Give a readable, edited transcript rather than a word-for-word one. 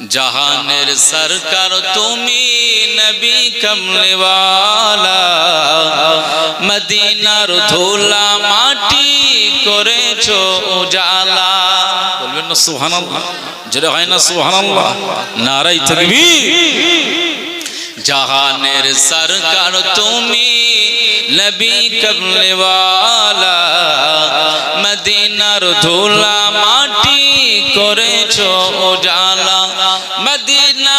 জাহানের সরকার তুমি নবী কমলে ওয়ালা, মদিনার ধুলা মাটি করেছো উজালা। বলবেন না সুবহানাল্লাহ? যেটা হয় না সুবহানাল্লাহ? নারায়ে তাকবীর। জাহানের সরকার তুমি নবী কমলে ওয়ালা, মদিনার ধুলা মাটি করেছো উজালা। মদিনা